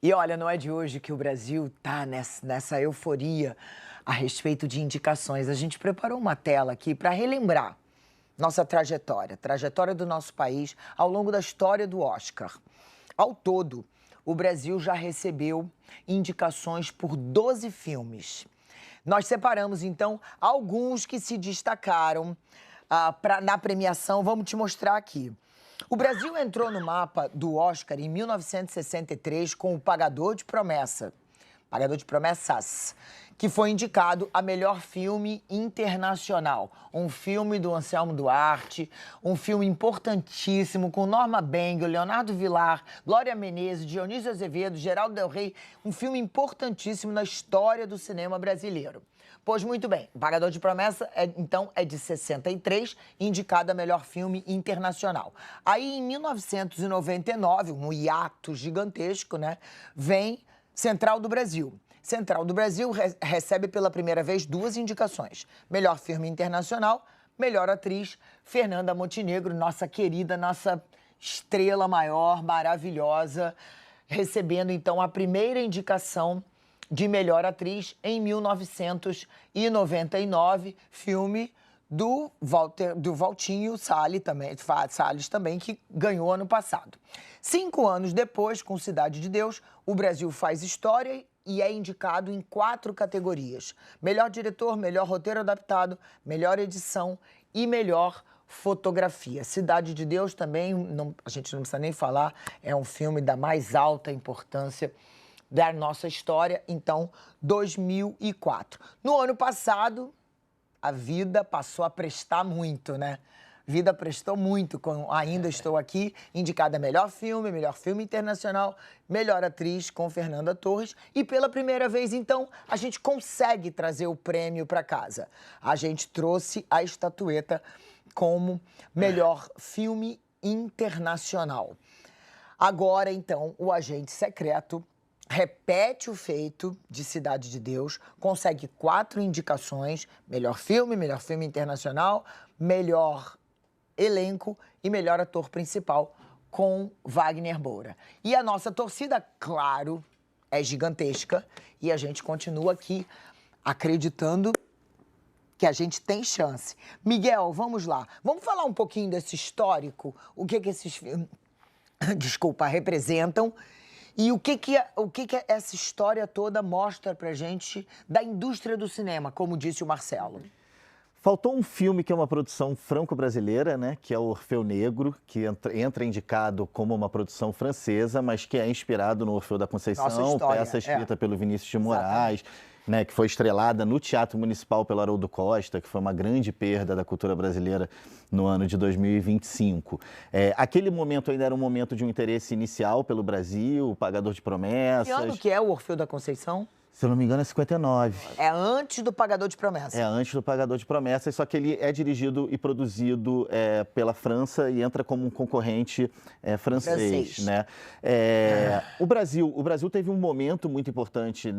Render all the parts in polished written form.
E olha, não é de hoje que o Brasil tá nessa euforia a respeito de indicações. A gente preparou uma tela aqui para relembrar nossa trajetória do nosso país ao longo da história do Oscar. Ao todo, o Brasil já recebeu indicações por 12 filmes. Nós separamos, então, alguns que se destacaram na premiação. Vamos te mostrar aqui. O Brasil entrou no mapa do Oscar em 1963 com O Pagador de Promessas, que foi indicado a melhor filme internacional. Um filme do Anselmo Duarte, um filme importantíssimo com Norma Bengel, Leonardo Vilar, Glória Menezes, Dionísio Azevedo, Geraldo Del Rey, um filme importantíssimo na história do cinema brasileiro. Pois muito bem, O Pagador de Promessa, então, é de 63, indicado a melhor filme internacional. Aí, em 1999, um hiato gigantesco, né, vem Central do Brasil. Central do Brasil recebe pela primeira vez 2 indicações. Melhor filme internacional, melhor atriz, Fernanda Montenegro, nossa querida, nossa estrela maior, maravilhosa, recebendo, então, a primeira indicação de melhor atriz em 1999, filme do Valtinho Salles também, que ganhou ano passado. 5 anos depois, com Cidade de Deus, o Brasil faz história e é indicado em 4 categorias: melhor diretor, melhor roteiro adaptado, melhor edição e melhor fotografia. Cidade de Deus também, a gente não precisa nem falar, é um filme da mais alta importância da nossa história, então, 2004. No ano passado, a vida passou a prestar muito, né? A vida prestou muito com Ainda Estou Aqui, indicada melhor filme internacional, melhor atriz com Fernanda Torres. E pela primeira vez, então, a gente consegue trazer o prêmio para casa. A gente trouxe a estatueta como melhor filme internacional. Agora, então, o Agente Secreto repete o feito de Cidade de Deus, consegue 4 indicações: melhor filme internacional, melhor elenco e melhor ator principal, com Wagner Moura. E a nossa torcida, claro, é gigantesca e a gente continua aqui acreditando que a gente tem chance. Miguel, vamos lá. Vamos falar um pouquinho desse histórico, o que esses filmes, representam. E o que essa história toda mostra pra gente da indústria do cinema, como disse o Marcelo? Faltou um filme que é uma produção franco-brasileira, né? Que é o Orfeu Negro, que entra indicado como uma produção francesa, mas que é inspirado no Orfeu da Conceição, peça escrita pelo Vinícius de Moraes, né, que foi estrelada no Teatro Municipal pelo Haroldo Costa, que foi uma grande perda da cultura brasileira no ano de 2025. Aquele momento ainda era um momento de um interesse inicial pelo Brasil, O Pagador de Promessas. Que ano que é o Orfeu da Conceição? Se eu não me engano, é 59. É antes do Pagador de Promessas. É antes do Pagador de Promessas, só que ele é dirigido e produzido pela França e entra como um concorrente francês, né? O Brasil teve um momento muito importante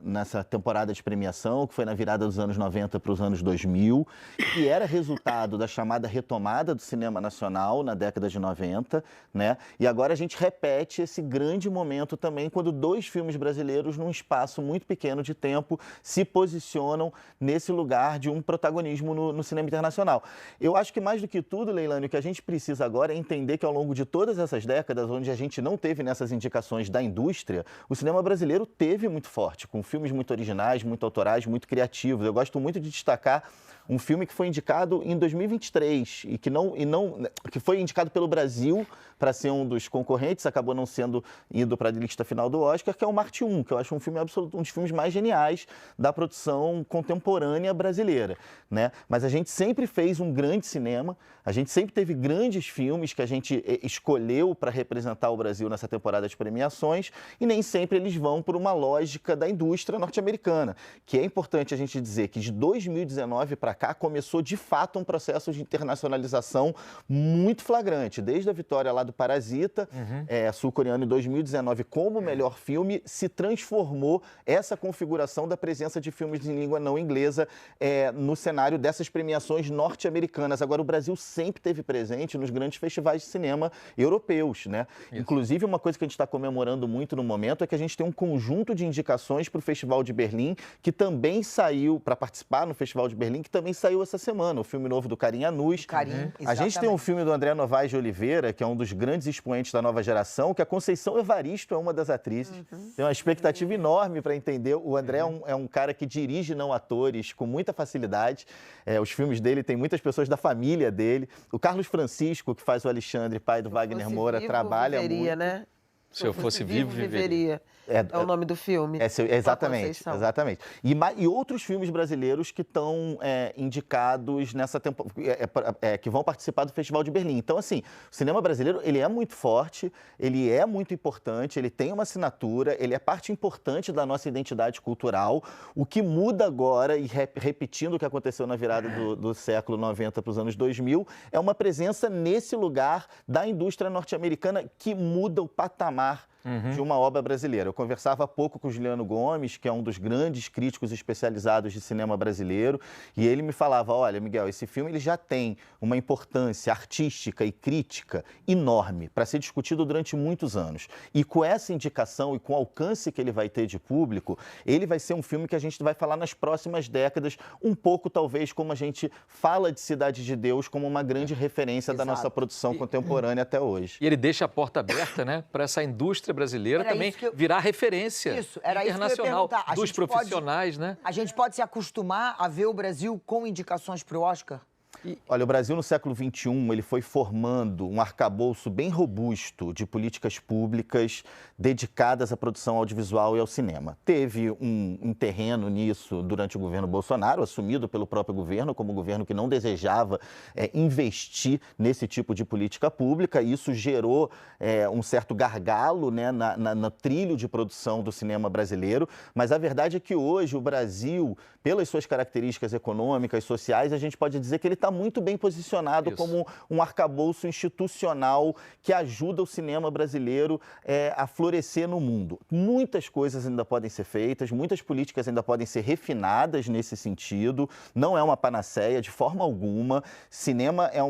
nessa temporada de premiação, que foi na virada dos anos 90 para os anos 2000, que era resultado da chamada retomada do cinema nacional na década de 90, né? E agora a gente repete esse grande momento também, quando 2 filmes brasileiros, num espaço muito pequeno de tempo, se posicionam nesse lugar de um protagonismo no cinema internacional. Eu acho que mais do que tudo, Leilane, o que a gente precisa agora é entender que ao longo de todas essas décadas, onde a gente não teve nessas indicações da indústria, o cinema brasileiro teve muito forte, com filmes muito originais, muito autorais, muito criativos. Eu gosto muito de destacar um filme que foi indicado em 2023 e que foi indicado pelo Brasil para ser um dos concorrentes, acabou não sendo indo para a lista final do Oscar, que é o Marte 1, que eu acho um filme um dos filmes mais geniais da produção contemporânea brasileira, né? Mas a gente sempre fez um grande cinema, a gente sempre teve grandes filmes que a gente escolheu para representar o Brasil nessa temporada de premiações, e nem sempre eles vão por uma lógica da indústria norte-americana, que é importante a gente dizer que de 2019 para cá, começou de fato um processo de internacionalização muito flagrante. Desde a vitória lá do Parasita, sul-coreano em 2019, como melhor filme, se transformou essa configuração da presença de filmes em língua não inglesa no cenário dessas premiações norte-americanas. Agora, o Brasil sempre esteve presente nos grandes festivais de cinema europeus, né? Inclusive, uma coisa que a gente está comemorando muito no momento é que a gente tem um conjunto de indicações para o Festival de Berlim, que também saiu, para participar no Festival de Berlim, que também saiu essa semana, o filme novo do Karim Anus. A gente tem um filme do André Novaes de Oliveira, que é um dos grandes expoentes da nova geração, que a Conceição Evaristo é uma das atrizes. Tem uma expectativa enorme para entender. O André é um cara que dirige não atores com muita facilidade. Os filmes dele tem muitas pessoas da família dele. O Carlos Francisco, que faz o Alexandre, pai do Wagner Moura, trabalha muito. Né? Se eu fosse vivo, viveria. É o nome do filme. Exatamente. E outros filmes brasileiros que estão indicados nessa temporada, que vão participar do Festival de Berlim. Então, assim, o cinema brasileiro, ele é muito forte, ele é muito importante, ele tem uma assinatura, ele é parte importante da nossa identidade cultural. O que muda agora, e repetindo o que aconteceu na virada do século 90 para os anos 2000, é uma presença nesse lugar da indústria norte-americana que muda o patamar de uma obra brasileira. Eu conversava há pouco com o Juliano Gomes, que é um dos grandes críticos especializados de cinema brasileiro, e ele me falava, olha, Miguel, esse filme ele já tem uma importância artística e crítica enorme para ser discutido durante muitos anos. E com essa indicação e com o alcance que ele vai ter de público, ele vai ser um filme que a gente vai falar nas próximas décadas, um pouco talvez como a gente fala de Cidade de Deus como uma grande referência da nossa produção contemporânea até hoje. E ele deixa a porta aberta, né, para essa indústria brasileira também virar referência internacional dos profissionais, né? A gente pode se acostumar a ver o Brasil com indicações para o Oscar? Olha, o Brasil no século XXI, ele foi formando um arcabouço bem robusto de políticas públicas dedicadas à produção audiovisual e ao cinema. Teve um terreno nisso durante o governo Bolsonaro, assumido pelo próprio governo, como um governo que não desejava investir nesse tipo de política pública. Isso gerou um certo gargalo, né, no trilho de produção do cinema brasileiro. Mas a verdade é que hoje o Brasil, pelas suas características econômicas, sociais, a gente pode dizer que ele está muito bem posicionado como um arcabouço institucional que ajuda o cinema brasileiro a florescer no mundo. Muitas coisas ainda podem ser feitas, muitas políticas ainda podem ser refinadas nesse sentido. Não é uma panaceia de forma alguma. Cinema é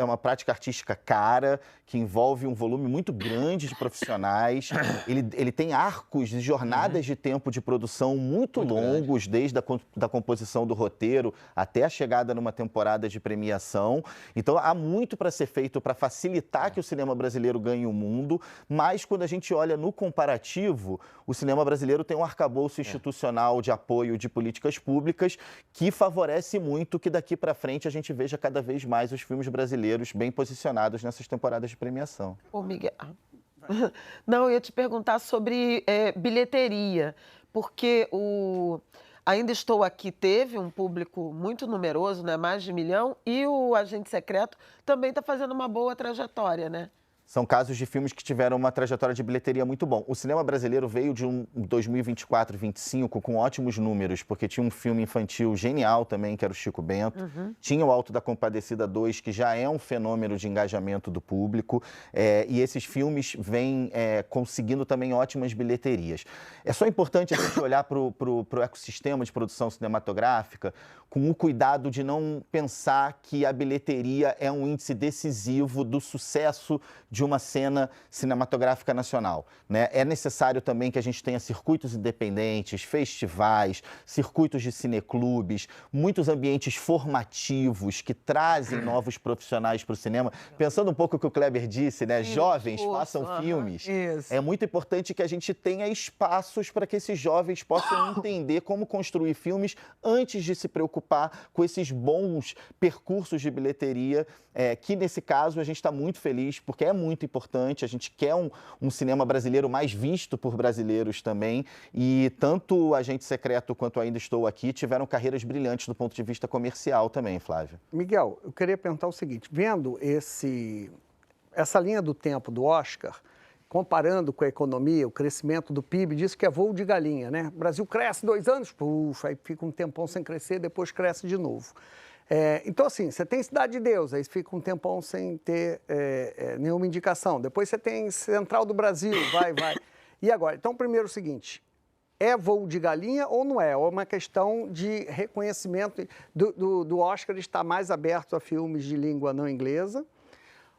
uma prática artística cara, que envolve um volume muito grande de profissionais. Ele tem arcos de jornadas de tempo de produção muito longos, desde a composição do roteiro até a chegada numa temporada de premiação. Então, há muito para ser feito para facilitar que o cinema brasileiro ganhe o mundo, mas quando a gente olha no comparativo, o cinema brasileiro tem um arcabouço institucional de apoio de políticas públicas que favorece muito que daqui para frente a gente veja cada vez mais os filmes brasileiros bem posicionados nessas temporadas de premiação. Ô, Miguel, não, eu ia te perguntar sobre bilheteria, porque Ainda Estou Aqui teve um público muito numeroso, né? Mais de 1 milhão, e o Agente Secreto também está fazendo uma boa trajetória, né? São casos de filmes que tiveram uma trajetória de bilheteria muito bom. O cinema brasileiro veio de um 2024-25 com ótimos números, porque tinha um filme infantil genial também, que era o Chico Bento. Tinha o Alto da Compadecida 2, que já é um fenômeno de engajamento do público. E esses filmes vêm conseguindo também ótimas bilheterias. É só importante a gente olhar para o ecossistema de produção cinematográfica com o cuidado de não pensar que a bilheteria é um índice decisivo do sucesso de uma cena cinematográfica nacional, né? É necessário também que a gente tenha circuitos independentes, festivais, circuitos de cineclubes, muitos ambientes formativos que trazem novos profissionais para o cinema. Pensando um pouco o que o Kleber disse, né? Jovens façam filmes. É muito importante que a gente tenha espaços para que esses jovens possam entender como construir filmes antes de se preocupar com esses bons percursos de bilheteria, que nesse caso a gente está muito feliz, porque é muito importante, a gente quer um cinema brasileiro mais visto por brasileiros também, e tanto o Agente Secreto quanto Ainda Estou Aqui tiveram carreiras brilhantes do ponto de vista comercial também, Flávio. Miguel, eu queria perguntar o seguinte, vendo essa linha do tempo do Oscar, comparando com a economia, o crescimento do PIB, diz que é voo de galinha, né? O Brasil cresce 2 anos, puxa, aí fica um tempão sem crescer, depois cresce de novo. Então, assim, você tem Cidade de Deus, aí fica um tempão sem ter nenhuma indicação. Depois você tem Central do Brasil, vai. E agora? Então, primeiro o seguinte, é voo de galinha ou não é? Ou é uma questão de reconhecimento do Oscar estar mais aberto a filmes de língua não inglesa?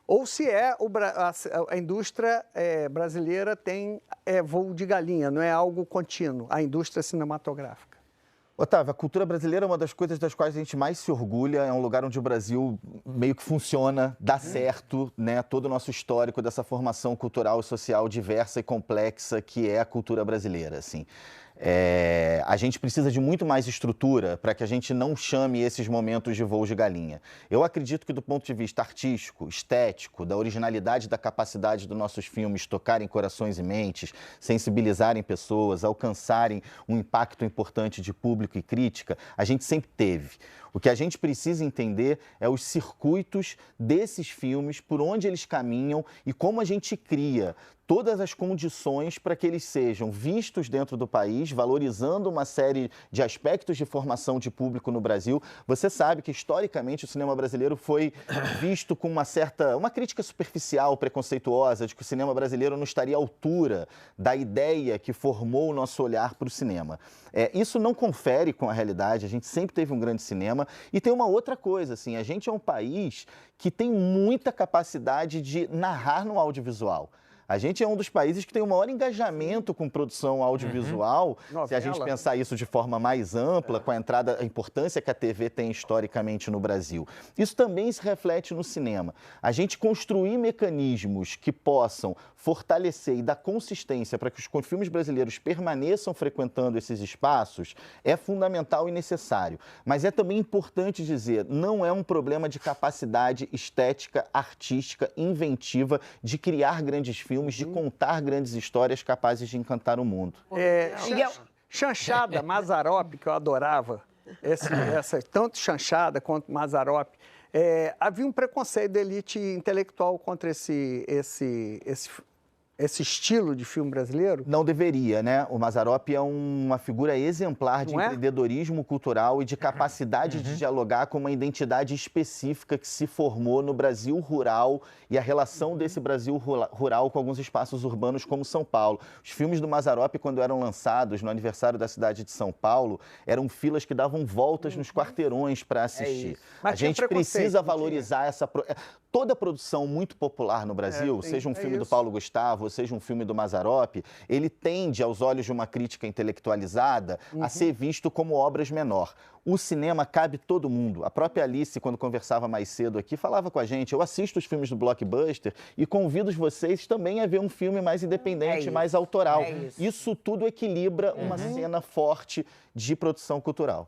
Ou se a indústria brasileira tem voo de galinha, não é algo contínuo, a indústria cinematográfica? Otávio, a cultura brasileira é uma das coisas das quais a gente mais se orgulha, é um lugar onde o Brasil meio que funciona, dá certo, né? Todo o nosso histórico dessa formação cultural e social diversa e complexa que é a cultura brasileira, assim. A gente precisa de muito mais estrutura para que a gente não chame esses momentos de voo de galinha. Eu acredito que do ponto de vista artístico, estético, da originalidade, da capacidade dos nossos filmes tocarem corações e mentes, sensibilizarem pessoas, alcançarem um impacto importante de público e crítica, a gente sempre teve. O que a gente precisa entender é os circuitos desses filmes, por onde eles caminham e como a gente cria todas as condições para que eles sejam vistos dentro do país, valorizando uma série de aspectos de formação de público no Brasil. Você sabe que, historicamente, o cinema brasileiro foi visto com uma crítica superficial, preconceituosa, de que o cinema brasileiro não estaria à altura da ideia que formou o nosso olhar para o cinema. Isso não confere com a realidade, a gente sempre teve um grande cinema. E tem uma outra coisa, assim, a gente é um país que tem muita capacidade de narrar no audiovisual. A gente é um dos países que tem o maior engajamento com produção audiovisual, se a gente pensar isso de forma mais ampla, com a importância que a TV tem historicamente no Brasil. Isso também se reflete no cinema. A gente construir mecanismos que possam fortalecer e dar consistência para que os filmes brasileiros permaneçam frequentando esses espaços é fundamental e necessário. Mas é também importante dizer, não é um problema de capacidade estética, artística, inventiva, de criar grandes filmes, de contar grandes histórias capazes de encantar o mundo. Chanchada, Mazzaropi, que eu adorava, tanto Chanchada quanto Mazzaropi, havia um preconceito da elite intelectual contra esse estilo de filme brasileiro? Não deveria, né? O Mazzaropi é uma figura exemplar de empreendedorismo cultural e de capacidade de dialogar com uma identidade específica que se formou no Brasil rural e a relação desse Brasil rural com alguns espaços urbanos como São Paulo. Os filmes do Mazzaropi, quando eram lançados no aniversário da cidade de São Paulo, eram filas que davam voltas nos quarteirões para assistir. A gente precisa valorizar toda a produção muito popular no Brasil, seja um filme do Paulo Gustavo, seja um filme do Mazzaropi, ele tende, aos olhos de uma crítica intelectualizada, a ser visto como obras menor. O cinema cabe todo mundo. A própria Alice, quando conversava mais cedo aqui, falava com a gente, eu assisto os filmes do Blockbuster e convido vocês também a ver um filme mais independente, mais autoral. Isso tudo equilibra uma cena forte de produção cultural.